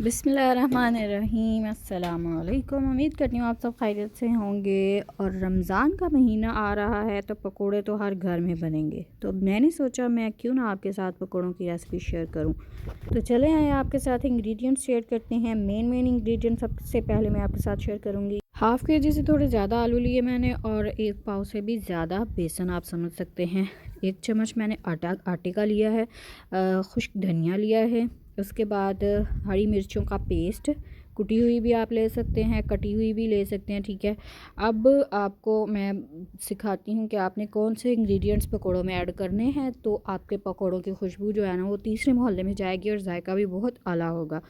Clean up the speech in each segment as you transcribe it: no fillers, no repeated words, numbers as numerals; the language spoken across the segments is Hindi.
बिस्मिल्लाहिर्रहमानिर्रहीम। अस्सलामुअलैकुम। उम्मीद करती हूँ आप सब खैरियत से होंगे। और रमज़ान का महीना आ रहा है तो पकोड़े तो हर घर में बनेंगे। तो मैंने सोचा मैं क्यों ना आपके साथ पकोड़ों की रेसिपी शेयर करूँ। तो चले आए आपके साथ इंग्रेडिएंट्स शेयर करते हैं। मेन इंग्रेडिएंट सबसे पहले मैं आपके साथ शेयर करूँगी। हाफ़ के जी से थोड़े ज़्यादा आलू लिए मैंने, और 1 पाव से भी ज़्यादा बेसन आप समझ सकते हैं। 1 चम्मच मैंने आटे का लिया है। खुश्क धनिया लिया है। उसके बाद हरी मिर्चों का पेस्ट, कुटी हुई भी आप ले सकते हैं, कटी हुई भी ले सकते हैं, ठीक है। अब आपको मैं सिखाती हूँ कि आपने कौन से इंग्रेडिएंट्स पकोड़ों में ऐड करने हैं, तो आपके पकोड़ों की खुशबू जो है ना वो तीसरे मोहल्ले में जाएगी और जायका भी बहुत आला होगा।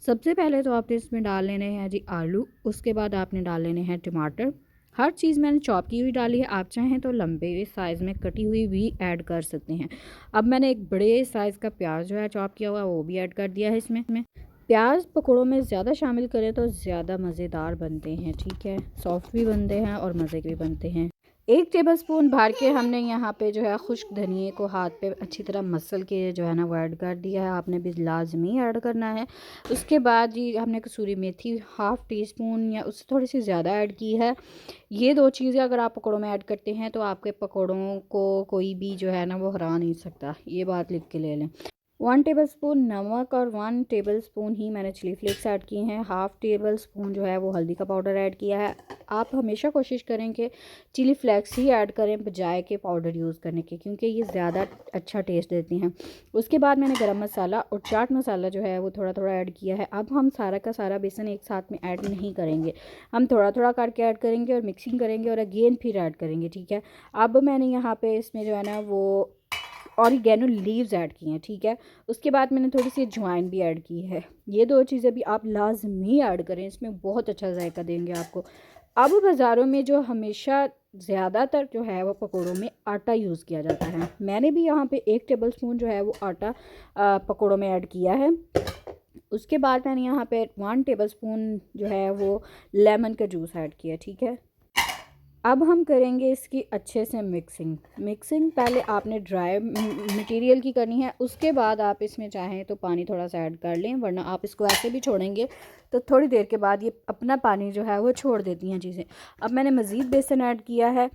सबसे पहले तो आपने इसमें डाल लेने हैं जी आलू। उसके बाद आपने डाल लेने हैं टमाटर। हर चीज़ मैंने चॉप की हुई डाली है, आप चाहें तो लंबे साइज़ में कटी हुई भी ऐड कर सकते हैं। अब मैंने एक बड़े साइज़ का प्याज जो है चॉप किया हुआ वो भी ऐड कर दिया है इसमें। प्याज पकोड़ों में ज़्यादा शामिल करें तो ज़्यादा मज़ेदार बनते हैं, ठीक है। सॉफ्ट भी बनते हैं और मज़े के भी बनते हैं। 1 टेबलस्पून भर के हमने यहाँ पे जो है खुश्क धनिए को हाथ पे अच्छी तरह मसल के जो है ना वो ऐड कर दिया है। आपने भी लाजमी ऐड करना है। उसके बाद जी हमने कसूरी मेथी हाफ़ टी स्पून या उससे थोड़ी सी ज़्यादा ऐड की है। ये 2 चीज़ें अगर आप पकोड़ों में ऐड करते हैं तो आपके पकोड़ों को कोई भी जो है ना वो हरा नहीं सकता, ये बात लिख के ले लें। 1 टेबलस्पून नमक और 1 टेबलस्पून ही मैंने चिली फ्लेक्स ऐड किए हैं। हाफ़ टेबल स्पून जो है वो हल्दी का पाउडर ऐड किया है। आप हमेशा कोशिश करें कि चिली फ्लेक्स ही ऐड करें बजाय के पाउडर यूज़ करने के, क्योंकि ये ज़्यादा अच्छा टेस्ट देती हैं। उसके बाद मैंने गरम मसाला और चाट मसाला जो है वो थोड़ा थोड़ा ऐड किया है। अब हम सारा का सारा बेसन एक साथ में ऐड नहीं करेंगे, हम थोड़ा थोड़ा करके ऐड करेंगे और मिक्सिंग करेंगे और अगेन फिर ऐड करेंगे, ठीक है। अब मैंने यहाँ पे इसमें जो है ना वो ऑरिगेनो लीव्स ऐड की हैं, ठीक है। उसके बाद मैंने थोड़ी सी अजवाइन भी ऐड की है। ये 2 चीज़ें भी आप लाजमी ऐड करें, इसमें बहुत अच्छा जायका देंगे आपको। अब बाज़ारों में जो हमेशा ज़्यादातर जो है वो पकोड़ों में आटा यूज़ किया जाता है। मैंने भी यहाँ पे 1 टेबलस्पून जो है वो आटा पकोड़ों में ऐड किया है। उसके बाद मैंने यहाँ पे 1 टेबलस्पून जो है वो लेमन का जूस ऐड किया, ठीक है। अब हम करेंगे इसकी अच्छे से मिक्सिंग पहले आपने ड्राई मटेरियल की करनी है। उसके बाद आप इसमें चाहें तो पानी थोड़ा सा ऐड कर लें, वरना आप इसको ऐसे भी छोड़ेंगे तो थोड़ी देर के बाद ये अपना पानी जो है वो छोड़ देती हैं चीज़ें। अब मैंने मज़ीद बेसन ऐड किया है।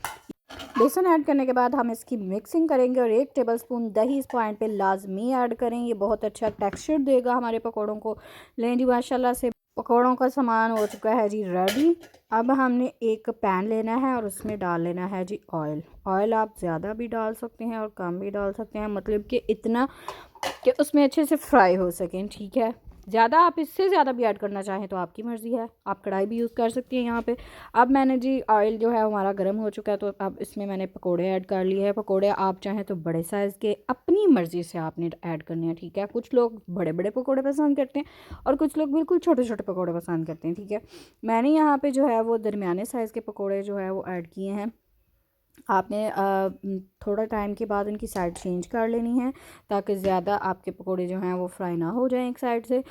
बेसन ऐड करने के बाद हम इसकी मिक्सिंग करेंगे और 1 टेबलस्पून दही इस पॉइंट पे लाजमी ऐड करें, ये बहुत अच्छा टेक्सचर देगा हमारे पकौड़ों को। लें जी माशाल्लाह से पकौड़ों का सामान हो चुका है जी रेडी। अब हमने एक पैन लेना है और उसमें डाल लेना है जी ऑयल आप ज़्यादा भी डाल सकते हैं और कम भी डाल सकते हैं, मतलब कि इतना कि उसमें अच्छे से फ्राई हो सकें, ठीक है। ज़्यादा आप इससे ज़्यादा भी ऐड करना चाहें तो आपकी मर्ज़ी है, आप कढ़ाई भी यूज़ कर सकती हैं यहाँ पे। अब मैंने जी ऑयल जो है हमारा गर्म हो चुका है, तो अब इसमें मैंने पकोड़े ऐड कर लिए हैं। पकोड़े आप चाहें तो बड़े साइज़ के अपनी मर्ज़ी से आपने ऐड करने हैं, ठीक है। कुछ लोग बड़े बड़े पकोड़े पसंद करते हैं और कुछ लोग बिल्कुल छोटे छोटे पकोड़े पसंद करते हैं, ठीक है। मैंने यहाँ पर जो है वो दरमियाने साइज़ के पकोड़े जो है वो ऐड किए हैं। आपने थोड़ा टाइम के बाद इनकी साइड चेंज कर लेनी है, ताकि ज़्यादा आपके पकोड़े जो हैं वो फ्राई ना हो जाएं एक साइड से।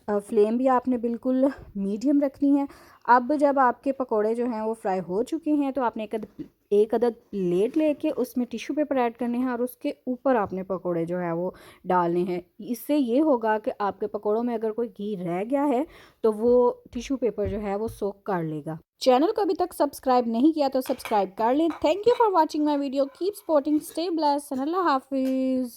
फ्लेम भी आपने बिल्कुल मीडियम रखनी है। अब जब आपके पकोड़े जो हैं वो फ्राई हो चुके हैं तो आपने एक अदद प्लेट लेके उसमें टिश्यू पेपर ऐड करने हैं और उसके ऊपर आपने पकोड़े जो है वो डालने हैं। इससे ये होगा कि आपके पकोड़ों में अगर कोई घी रह गया है तो वो टिश्यू पेपर जो है वो सोक कर लेगा। चैनल को अभी तक सब्सक्राइब नहीं किया तो सब्सक्राइब कर लें। Thank you for watching my video. Keep supporting, stay blessed, अल्लाह हाफिज़।